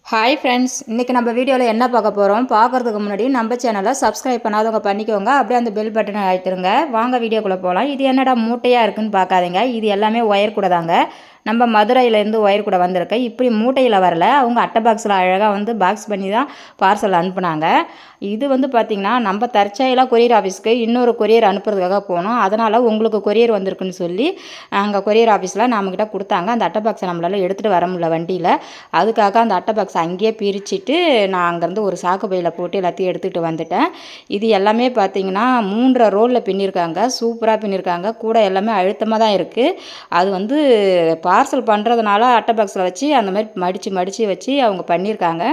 Hi friends, இன்றைக்கி நம்ம வீடியோவில் என்ன பார்க்க போகிறோம் பார்க்குறதுக்கு முன்னாடி நம்ம சேனலை சப்ஸ்கிரைப் பண்ணாதவங்க பண்ணிக்கோங்க. அப்படியே அந்த பெல் பட்டனை அழுத்திடுங்க. வாங்க வீடியோக்குள்ளே போகலாம். இது என்னடா மூட்டையாக இருக்குதுன்னு பார்க்காதீங்க. இது எல்லாமே ஒயர் கூட தாங்க. நம்ம மதுரையிலேருந்து ஒயர் கூட வந்திருக்கேன். இப்படி மூட்டையில் வரல, அவங்க அட்டை பாக்ஸில் அழகாக வந்து பாக்ஸ் பண்ணி தான் பார்சல் அனுப்புனாங்க. இது வந்து பார்த்திங்கன்னா நம்ம தற்செயலாக கொரியர் ஆஃபீஸ்க்கு இன்னொரு கொரியர் அனுப்புறதுக்காக போனோம். அதனால் உங்களுக்கு கொரியர் வந்திருக்குன்னு சொல்லி அங்கே கொரியர் ஆஃபீஸில் நம்மக்கிட்ட கொடுத்தாங்க. அந்த அட்டை பாக்ஸை நம்மளால் எடுத்துகிட்டு வர முடியல வண்டியில். அதுக்காக அந்த அட்டை பாக்ஸை அங்கேயே பிரிச்சுட்டு நான் அங்கேருந்து ஒரு சாக்கு பையில் போட்டு எல்லாத்தையும் எடுத்துகிட்டு வந்துட்டேன். இது எல்லாமே பார்த்திங்கன்னா 3 ரோலில் பின்னிருக்காங்க. சூப்பராக பின்னிருக்காங்க. கூட எல்லாமே அழுத்தமாக தான் இருக்குது. அது வந்து பார்சல் பண்ணுறதுனால அட்டை பாக்ஸில் வச்சு அந்த மாதிரி மடித்து வச்சு அவங்க பண்ணியிருக்காங்க.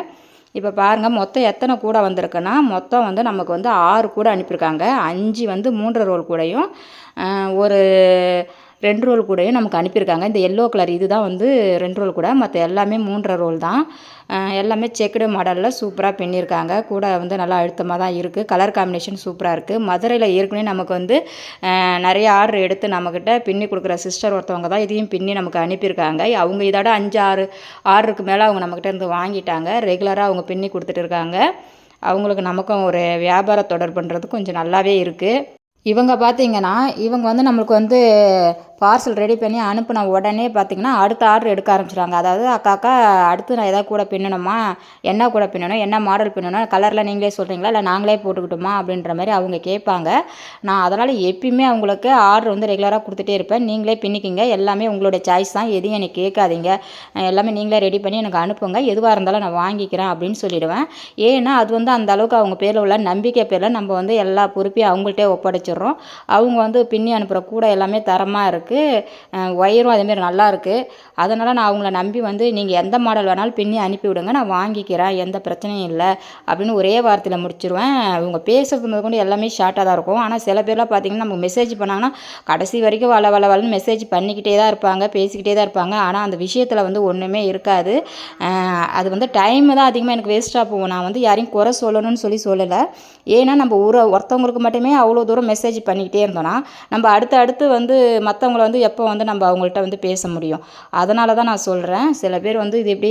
இப்போ பாருங்கள், மொத்தம் எத்தனை கூடை வந்திருக்குன்னா மொத்தம் வந்து நமக்கு வந்து 6 கூடை அனுப்பியிருக்காங்க. 5 வந்து 3 ரோல் கூடையும் ஒரு 2 ரோல் கூடையும் நமக்கு அனுப்பியிருக்காங்க. இந்த எல்லோ கலர் இது தான் வந்து 2 ரோல் கூட, மற்ற எல்லாமே 3 ரோல் தான். எல்லாமே செக்குடு மாடலில் சூப்பராக பின்னியிருக்காங்க. கூட வந்து நல்லா அழுத்தமாக தான் இருக்குது. கலர் காம்பினேஷன் சூப்பராக இருக்குது. மதுரையில் ஏற்கனவே நமக்கு வந்து நிறைய ஆர்டர் எடுத்து நம்மக்கிட்ட பின்னி கொடுக்குற சிஸ்டர் ஒருத்தவங்க தான் இதையும் பின்னி நமக்கு அனுப்பியிருக்காங்க. அவங்க இதோட 5-6 ஆர்டருக்கு மேலே அவங்க நம்மக்கிட்ட இருந்து வாங்கிட்டாங்க. ரெகுலராக அவங்க பின்னி கொடுத்துட்டு இருக்காங்க. அவங்களுக்கு நமக்கும் ஒரு வியாபார தொடர்புன்றது கொஞ்சம் நல்லாவே இருக்குது. இவங்க பார்த்திங்கன்னா இவங்க வந்து நம்மளுக்கு வந்து பார்சல் ரெடி பண்ணி அனுப்பின உடனே பார்த்திங்கன்னா அடுத்த ஆர்டர் எடுக்க ஆரம்பிச்சிடுறாங்க. அதாவது அக்கா அடுத்து நான் எதாவது கூட பின்னணுமா, என்ன கூட பின்னணும், என்ன மாடல் பின்னணும், கலரில் நீங்களே சொல்கிறீங்களா இல்லை நாங்களே போட்டுக்கிட்டோமா அப்படின்ற மாதிரி அவங்க கேட்பாங்க. நான் அதனால் எப்பயுமே அவங்களுக்கு ஆர்டர் வந்து ரெகுலராக கொடுத்துட்டே இருப்பேன். நீங்களே பின்னிக்கிங்க, எல்லாமே உங்களுடைய சாய்ஸ் தான், எதையும் எனக்கு கேட்காதீங்க, எல்லாமே நீங்களே ரெடி பண்ணி எனக்கு அனுப்புங்க, எதுவாக இருந்தாலும் நான் வாங்கிக்கிறேன் அப்படின்னு சொல்லிவிடுவேன். ஏன்னா அது வந்து அந்த அளவுக்கு அவங்க பேரில் உள்ள நம்பிக்கை பேரில் நம்ம வந்து எல்லா பொறுப்பையும் அவங்கள்ட்டே ஒப்படைச்சிடுறோம். அவங்க வந்து பின்னி அனுப்புகிற கூட எல்லாமே தரமாக இருக்குது. ஒயரும் அதேமாரி நல்லா இருக்குது. அதனால் நான் அவங்கள நம்பி வந்து நீங்கள் எந்த மாடல் வேணாலும் பின்னி அனுப்பி விடுங்க, நான் வாங்கிக்கிறேன், எந்த பிரச்சனையும் இல்லை அப்படின்னு ஒரே வார்த்தையில் முடிச்சிடுவேன். அவங்க பேசுறது கொண்டு எல்லாமே ஷார்ட்டாக தான் இருக்கும். ஆனால் சில பேர்லாம் பார்த்திங்கன்னா நமக்கு மெசேஜ் பண்ணாங்கன்னா கடைசி வரைக்கும் வளன்னு மெசேஜ் பண்ணிக்கிட்டே தான் இருப்பாங்க, பேசிக்கிட்டே தான் இருப்பாங்க. ஆனால் அந்த விஷயத்தில் வந்து ஒன்றுமே இருக்காது. அது வந்து டைம் தான் அதிகமாக எனக்கு வேஸ்ட்டாக போகும். நான் வந்து யாரையும் குறை சொல்லணும்னு சொல்லலை. ஏன்னா நம்ம ஒருத்தவங்களுக்கு மட்டுமே அவ்வளோ தூரம் மெசேஜ் பண்ணிக்கிட்டே இருந்தோன்னா நம்ம அடுத்து வந்து மற்றவங்கள வந்து எப்போ வந்து நம்ம அவங்கள்ட்ட வந்து பேச முடியும். அதனால தான் நான் சொல்கிறேன். சில பேர் வந்து இது எப்படி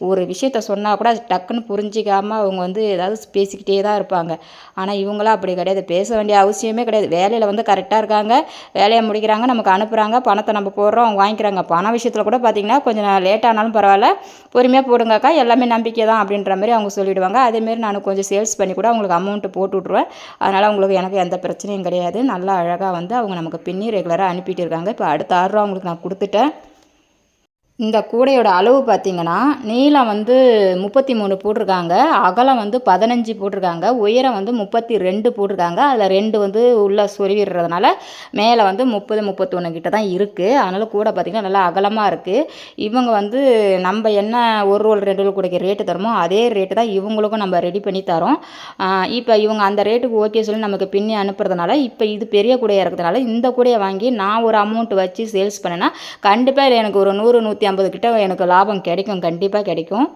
ஒரு விஷயத்த சொன்னால் கூட டக்குன்னு புரிஞ்சிக்காமல் அவங்க வந்து ஏதாவது பேசிக்கிட்டே தான் இருப்பாங்க. ஆனால் இவங்களாம் அப்படி கிடையாது. பேச வேண்டிய அவசியமே கிடையாது. வேலையில் வந்து கரெக்டாக இருக்காங்க, வேலையை முடிக்கிறாங்க, நமக்கு அனுப்புகிறாங்க, பணத்தை நம்ம போடுறோம், அவங்க வாங்கிக்கிறாங்க. பண விஷயத்தில் கூட பார்த்திங்கன்னா கொஞ்சம் லேட்டானாலும் பரவாயில்ல, பொறுமையாக போடுங்கக்கா, எல்லாமே நம்பிக்கை தான் அப்படின்ற மாதிரி அவங்க சொல்லிவிடுவாங்க. அதேமாரி நான் கொஞ்சம் சேல்ஸ் பண்ணி கூட அவங்களுக்கு அமௌண்ட்டு போட்டு விட்ருவேன். அதனால் அவங்களுக்கு எனக்கு எந்த பிரச்சனையும் கிடையாது. நல்லா அழகாக வந்து அவங்க நமக்கு பின்னி ரெகுலராக அனுப்பிட்டு இருக்காங்க. இப்போ அடுத்த ஆர்டர் அவங்களுக்கு நான் கொடுத்துட்டேன். இந்த கூடையோட அளவு பார்த்திங்கன்னா நீளம் வந்து 33 போட்டிருக்காங்க, அகலம் வந்து 15 போட்டிருக்காங்க, உயரம் வந்து 32 போட்டிருக்காங்க. அதில் 2 வந்து உள்ளே சொருவிடுறதுனால மேலே வந்து 30-31 கிட்ட தான் இருக்குது. அதனால் கூடை பார்த்திங்கன்னா நல்லா அகலமாக இருக்குது. இவங்க வந்து நம்ம என்ன 1 ரோல் 2 ரோல் கூடைக்கு ரேட்டு தருமோ அதே ரேட்டு தான் இவங்களுக்கும் நம்ம ரெடி பண்ணி தரோம். இப்போ இவங்க அந்த ரேட்டுக்கு ஓகே சொல்லி நமக்கு பின்னி அனுப்புறதுனால இப்போ இது பெரிய கூடையாக இருக்கிறதுனால இந்த கூடையை வாங்கி நான் ஒரு அமௌண்ட் வச்சு சேல்ஸ் பண்ணேன்னா கண்டிப்பாக எனக்கு ஒரு 100-150 கிட்ட எனக்கு லாபம் கிடைக்கும், கண்டிப்பாக கிடைக்கும்.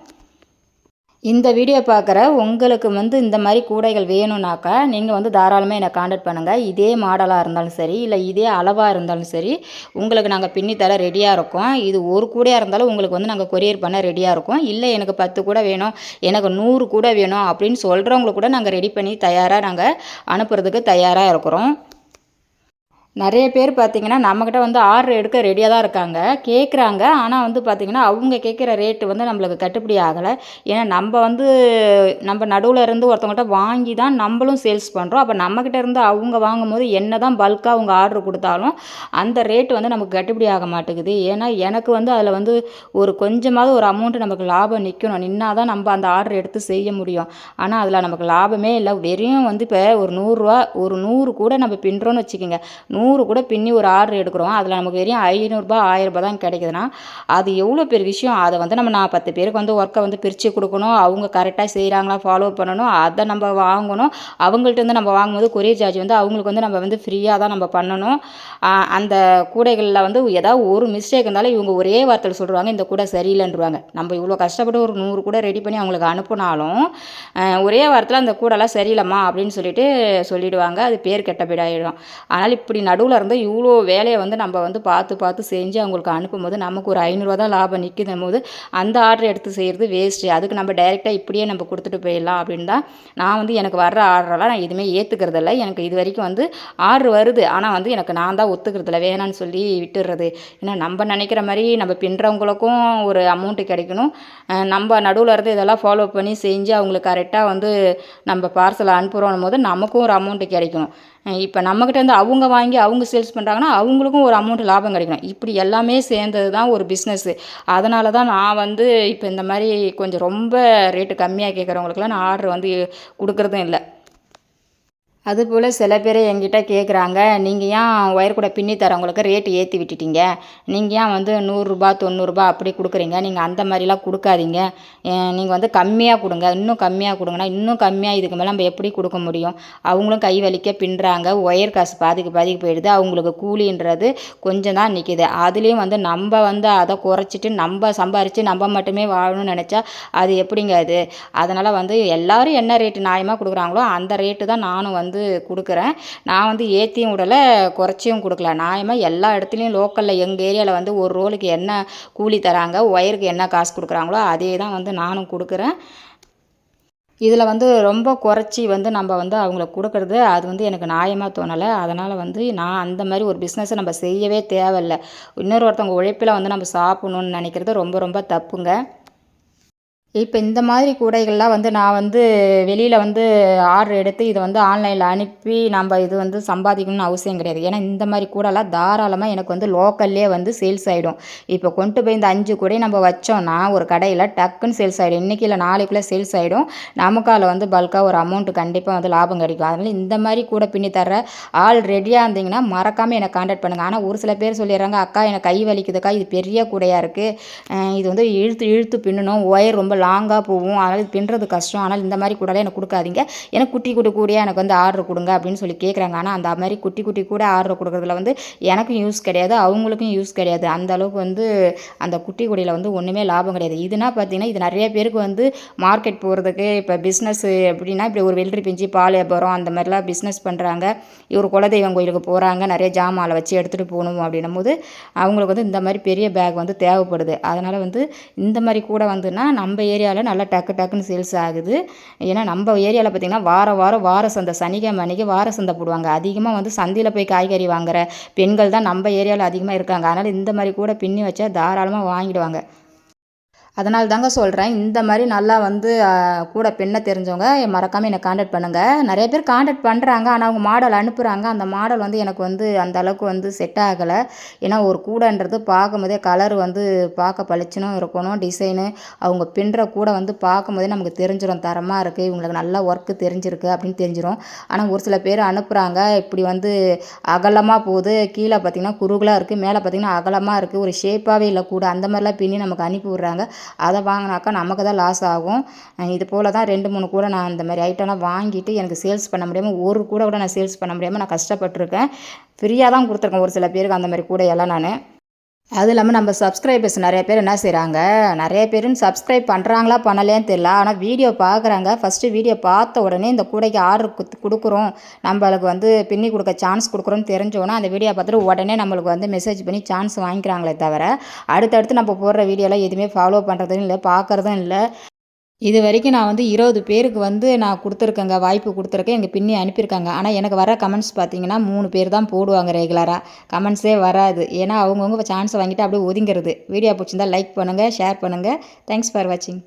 இந்த வீடியோ பார்க்குற உங்களுக்கு வந்து இந்த மாதிரி கூடைகள் வேணும்னாக்கா நீங்கள் வந்து தாராளமாக என்னை காண்டாக்ட் பண்ணுங்கள். இதே மாடலாக இருந்தாலும் சரி, இல்லை இதே அளவாக இருந்தாலும் சரி, உங்களுக்கு நாங்கள் பின்னித்தர ரெடியாக இருக்கோம். இது ஒரு கூடையாக இருந்தாலும் உங்களுக்கு வந்து நாங்கள் கொரியர் பண்ண ரெடியாக இருக்கோம். இல்லை எனக்கு 10 கூட வேணும், எனக்கு 100 கூட வேணும் அப்படின்னு சொல்கிறவங்களுக்கு கூட நாங்கள் ரெடி பண்ணி நாங்கள் அனுப்புறதுக்கு தயாராக இருக்கிறோம். நிறைய பேர் பார்த்திங்கன்னா நம்மக்கிட்ட வந்து ஆர்டர் எடுக்க ரெடியாக தான் இருக்காங்க, கேட்குறாங்க. ஆனால் வந்து பார்த்திங்கன்னா அவங்க கேட்குற ரேட்டு வந்து நம்மளுக்கு கட்டுப்படி ஆகலை. ஏன்னா நம்ம நடுவில் இருந்து ஒருத்தவங்கள்ட்ட வாங்கி தான் நம்மளும் சேல்ஸ் பண்ணுறோம். அப்போ நம்மக்கிட்ட இருந்து அவங்க வாங்கும்போது என்ன தான் பல்காக அவங்க ஆர்டர் கொடுத்தாலும் அந்த ரேட்டு வந்து நமக்கு கட்டுப்படி ஆக மாட்டேங்குது. ஏன்னா எனக்கு வந்து அதில் வந்து ஒரு கொஞ்சமாவது ஒரு அமௌண்ட்டு நமக்கு லாபம் நின்னா தான் நம்ம அந்த ஆர்டர் எடுத்து செய்ய முடியும். ஆனால் அதில் நமக்கு லாபமே இல்லை. வெறும் வந்து இப்போ ஒரு 100 ரூபா, ஒரு 100 கூட நம்ம பின்னுறோன்னு வச்சுக்கோங்க, 100 கூட பின்னி ஒரு ஆர்டர் எடுக்கிறோம், அதில் நமக்கு வெறும் 500 1000 தான் கிடைக்குதுன்னா அது எவ்வளோ பெரிய விஷயம். அதை வந்து நான் 10 பேருக்கு வந்து ஒர்க்கை வந்து பிரித்து கொடுக்கணும், அவங்க கரெக்டாக செய்கிறாங்களா ஃபாலோ பண்ணணும், அதை நம்ம வாங்கணும். அவங்கள்ட்ட வந்து நம்ம வாங்கும்போது கொரியர் சார்ஜ் வந்து அவங்களுக்கு வந்து நம்ம வந்து ஃப்ரீயாக தான் நம்ம பண்ணணும். அந்த கூடைகளில் வந்து ஏதாவது ஒரு மிஸ்டேக் இருந்தாலும் இவங்க ஒரே வார்த்தையில் சொல்லுவாங்க, இந்த கூடை சரியில்லைன்றுவாங்க. நம்ம இவ்வளோ கஷ்டப்பட்டு ஒரு 100 கூட ரெடி பண்ணி அவங்களுக்கு அனுப்புனாலும் ஒரே வாரத்தில் அந்த கூடைலாம் சரியில்லைம்மா அப்படின்னு சொல்லிவிடுவாங்க. அது பேர் கெட்ட பேடாயிடும். அதனால் இப்படி நடுவில் இருந்து இவ்வளோ வேலையை வந்து நம்ம வந்து பார்த்து செஞ்சு அவங்களுக்கு அனுப்பும்போது நமக்கு ஒரு 500 தான் லாபம் நிற்குதும் போது அந்த ஆர்டர் எடுத்து செய்கிறது வேஸ்ட்டு. அதுக்கு நம்ம டைரெக்டாக இப்படியே நம்ம கொடுத்துட்டு போயிடலாம் அப்படின்னு தான் நான் வந்து எனக்கு வர்ற ஆர்டரெல்லாம் நான் எதுவுமே ஏற்றுக்கிறதில்ல. எனக்கு இது வரைக்கும் வந்து ஆர்டர் வருது, ஆனால் வந்து எனக்கு நான் தான் ஒத்துக்கிறதில்ல, வேணான்னு சொல்லி விட்டுடுறது. ஏன்னா நம்ம நினைக்கிற மாதிரி நம்ம பின்னுறவங்களுக்கும் ஒரு அமௌண்ட்டு கிடைக்கணும், நம்ம நடுவில் இருந்து இதெல்லாம் ஃபாலோ பண்ணி செஞ்சு அவங்களுக்கு கரெக்டாக வந்து நம்ம பார்சலை அனுப்புகிறோம் போது நமக்கும் ஒரு அமௌண்ட்டு கிடைக்கணும். இப்போ நம்மக்கிட்டேருந்து அவங்க வாங்கி அவங்க சேல்ஸ் பண்ணுறாங்கன்னா அவங்களுக்கும் ஒரு அமௌண்ட் லாபம் கிடைக்கணும். இப்படி எல்லாமே சேர்ந்தது தான் ஒரு பிஸ்னஸ்ஸு. அதனால தான் நான் வந்து இப்போ இந்த மாதிரி கொஞ்சம் ரொம்ப ரேட்டு கம்மியாக கேட்குறவங்களுக்குலாம் நான் ஆர்டர் வந்து கொடுக்குறதும் இல்லை. அதுபோல் சில பேர் என்கிட்ட கேட்குறாங்க, நீங்கள் ஏன் ஒயர் கூட பின்னி தரவங்களுக்கு ரேட்டு ஏற்றி விட்டுட்டீங்க, நீங்கள் ஏன் வந்து நூறுரூபா 90 அப்படி கொடுக்குறீங்க, நீங்கள் அந்த மாதிரிலாம் கொடுக்காதீங்க, நீங்கள் வந்து கம்மியாக கொடுங்க, இன்னும் கம்மியாக கொடுங்கன்னா இன்னும் கம்மியாக இதுக்கு மேலே நம்ம எப்படி கொடுக்க முடியும், அவங்களும் கை வலிக்க பின்னுறாங்க, ஒயர் காசு பாதிக்கு போயிடுது, அவங்களுக்கு கூலின்றது கொஞ்சம் தான் நிற்கிது. அதுலேயும் வந்து நம்ம வந்து அதை குறைச்சிட்டு நம்ம சம்பாரித்து நம்ம மட்டுமே வாழணும்னு நினச்சா அது எப்படிங்க அது. அதனால் வந்து எல்லோரும் என்ன ரேட்டு நியாயமாக கொடுக்குறாங்களோ அந்த ரேட்டு தான் நானும் வந்து கொடுக்குறேன். நான் வந்து ஏற்றியும் விடலை, குறைச்சியும் கொடுக்கல. நியாயமாக எல்லா இடத்துலையும் லோக்கலில் எங்கள் ஏரியாவில் வந்து ஒரு ரோலுக்கு என்ன கூலி தராங்க, ஒயருக்கு என்ன காசு கொடுக்குறாங்களோ அதே தான் வந்து நானும் கொடுக்குறேன். இதில் வந்து ரொம்ப குறைச்சி வந்து நம்ம வந்து அவங்களுக்கு கொடுக்குறது அது வந்து எனக்கு நியாயமாக தோணலை. அதனால் வந்து நான் அந்த மாதிரி ஒரு பிஸ்னஸை நம்ம செய்யவே தேவையில்லை. ஒருத்தவங்க உழைப்பில் வந்து நம்ம சாப்பிட்ணுன்னு நினைக்கிறது ரொம்ப ரொம்ப தப்புங்க. இப்போ இந்த மாதிரி கூடைகள்லாம் வந்து நான் வந்து வெளியில் வந்து ஆர்டர் எடுத்து இதை வந்து ஆன்லைனில் அனுப்பி நம்ம இது வந்து சம்பாதிக்கணும்னு அவசியம் கிடையாது. ஏன்னா இந்த மாதிரி கூடைலாம் தாராளமாக எனக்கு வந்து லோக்கல்லே வந்து சேல்ஸ் ஆகிடும். இப்போ கொண்டு போய் இந்த 5 கூடை நம்ம வச்சோம்னா ஒரு கடையில் டக்குன்னு சேல்ஸ் ஆகிடும். இன்றைக்கி இல்லை நாளைக்குள்ளே சேல்ஸ் ஆகிடும். நமக்கு அதில் வந்து பல்காக ஒரு அமௌண்ட்டு கண்டிப்பாக வந்து லாபம் கிடைக்கும். அதனால் இந்த மாதிரி கூடை பின்னி தர ஆள் ரெடியாக இருந்தீங்கன்னா மறக்காமல் என்னை கான்டாக்ட் பண்ணுங்கள். ஆனால் ஒரு சில பேர் சொல்லிடுறாங்க, அக்கா எனக்கு கை வலிக்குதுக்கா, இது பெரிய கூடையாக இருக்குது, இது வந்து இழுத்து இழுத்து பின்னணும், ஒயர் ரொம்ப லாங்காக போகும், அதனால் இது பின்னுறது கஷ்டம், ஆனால் இந்த மாதிரி கூடலாம் எனக்கு கொடுக்காதீங்க, எனக்கு குட்டி கூடையாக எனக்கு வந்து ஆர்டர் கொடுங்க அப்படின்னு சொல்லி கேட்குறாங்க. ஆனால் அந்த மாதிரி குட்டி கூட ஆர்டர் கொடுக்குறதுல வந்து எனக்கும் யூஸ் கிடையாது, அவங்களுக்கும் யூஸ் கிடையாது. அந்த அளவுக்கு வந்து அந்த குட்டி கூடையில் வந்து ஒன்றுமே லாபம் கிடையாது. இதுனா பார்த்தீங்கன்னா இது நிறைய பேருக்கு வந்து மார்க்கெட் போகிறதுக்கு இப்போ பிஸ்னஸ் எப்படின்னா இப்படி ஒரு வெள்ளரி பிஞ்சு பால் வியாபாரம் அந்த மாதிரிலாம் பிஸ்னஸ் பண்ணுறாங்க. இவர் குலதெய்வம் கோயிலுக்கு போகிறாங்க, நிறைய ஜாமாலை வச்சு எடுத்துகிட்டு போகணும் அப்படின்னும் போது அவங்களுக்கு வந்து இந்த மாதிரி பெரிய பேக் வந்து தேவைப்படுது. அதனால் வந்து இந்த மாதிரி கூட வந்துன்னா நம்ம ஏரியாவில் நல்லா டக்குன்னு சேல்ஸ் ஆகுது. ஏன்னா நம்ம ஏரியாவில் பார்த்திங்கன்னா வார சந்தை, சனிக்கிழமை அன்றைக்கி வார சந்தை போடுவாங்க. அதிகமாக வந்து சந்தையில் போய் காய்கறி வாங்குகிற பெண்கள் தான் நம்ம ஏரியாவில் அதிகமாக இருக்காங்க. அதனால் இந்த மாதிரி கூட பின்னி வச்சா தாராளமாக வாங்கிடுவாங்க. அதனால தாங்க சொல்கிறேன், இந்த மாதிரி நல்லா வந்து கூட பின்ன தெரிஞ்சவங்க மறக்காமல் என்னை கான்டாக்ட் பண்ணுங்கள். நிறைய பேர் கான்டாக்ட் பண்ணுறாங்க, ஆனால் அவங்க மாடல் அனுப்புகிறாங்க. அந்த மாடல் வந்து எனக்கு வந்து அந்த அளவுக்கு வந்து செட் ஆகலை. ஏன்னா ஒரு கூடைன்றது பார்க்கும்போதே கலர் வந்து பார்க்க பளிச்சுனும் இருக்கணும், டிசைனு அவங்க பின்னுற கூட வந்து பார்க்கும்போதே நமக்கு தெரிஞ்சிடும் தரமாக இருக்குது, இவங்களுக்கு நல்லா ஒர்க்கு தெரிஞ்சிருக்கு அப்படின்னு தெரிஞ்சிடும். ஆனால் ஒரு சில பேர் அனுப்புகிறாங்க, இப்படி வந்து அகலமாக போகுது, கீழே பார்த்திங்கன்னா குறுகலாக இருக்குது, மேலே பார்த்திங்கன்னா அகலமாக இருக்குது, ஒரு ஷேப்பாகவே இல்லை கூட, அந்த மாதிரிலாம் பின்னி நமக்கு அனுப்பி விட்றாங்க. அதை வாங்கினாக்கா நமக்கு தான் லாஸ் ஆகும். இது போல் தான் 2-3 கூட நான் இந்த மாதிரி ஐட்டம்லாம் வாங்கிட்டு எனக்கு சேல்ஸ் பண்ண முடியாமல், ஒரு கூட நான் சேல்ஸ் பண்ண முடியாமல் நான் கஷ்டப்பட்டுருக்கேன். ஃப்ரீயாக தான் கொடுத்துருக்கேன் ஒரு சில பேருக்கு அந்த மாதிரி கூடையெல்லாம் நான். அதுவும் இல்லாமல் நம்ம சப்ஸ்கிரைபர்ஸ் நிறைய பேர் என்ன செய்கிறாங்க, நிறைய பேருன்னு சப்ஸ்கிரைப் பண்ணுறாங்களா பண்ணலையான்னு தெரியல, ஆனால் வீடியோ பார்க்குறாங்க. ஃபஸ்ட்டு வீடியோ பார்த்த உடனே இந்த கூடைக்கு ஆர்டர் கொடுக்குறோம், நம்மளுக்கு வந்து பின்னி கொடுக்க சான்ஸ் கொடுக்குறோன்னு தெரிஞ்சோன்னா அந்த வீடியோ பார்த்துட்டு உடனே நம்மளுக்கு வந்து மெசேஜ் பண்ணி சான்ஸ் வாங்கிக்கிறாங்களே தவிர அடுத்தடுத்து நம்ம போடுற வீடியோலாம் எதுவுமே ஃபாலோ பண்ணுறதும் இல்லை, பார்க்குறதும் இல்லை. இது வரைக்கும் நான் வந்து 20 பேருக்கு வந்து நான் கொடுத்துருக்கேங்க, வாய்ப்பு கொடுத்துருக்கேன், எங்கள் பின்னி அனுப்பியிருக்காங்க. ஆனால் எனக்கு வர கமெண்ட்ஸ் பார்த்தீங்கன்னா 3 பேர் தான் போடுவாங்க ரெகுலராக, கமெண்ட்ஸே வராது. ஏன்னா அவங்கவுங்க சான்ஸ் வாங்கிட்டு அப்படியே ஒதுங்கிறது. வீடியோ பிடிச்சிருந்தா லைக் பண்ணுங்கள், ஷேர் பண்ணுங்கள். தேங்க்ஸ் ஃபார் வாட்சிங்.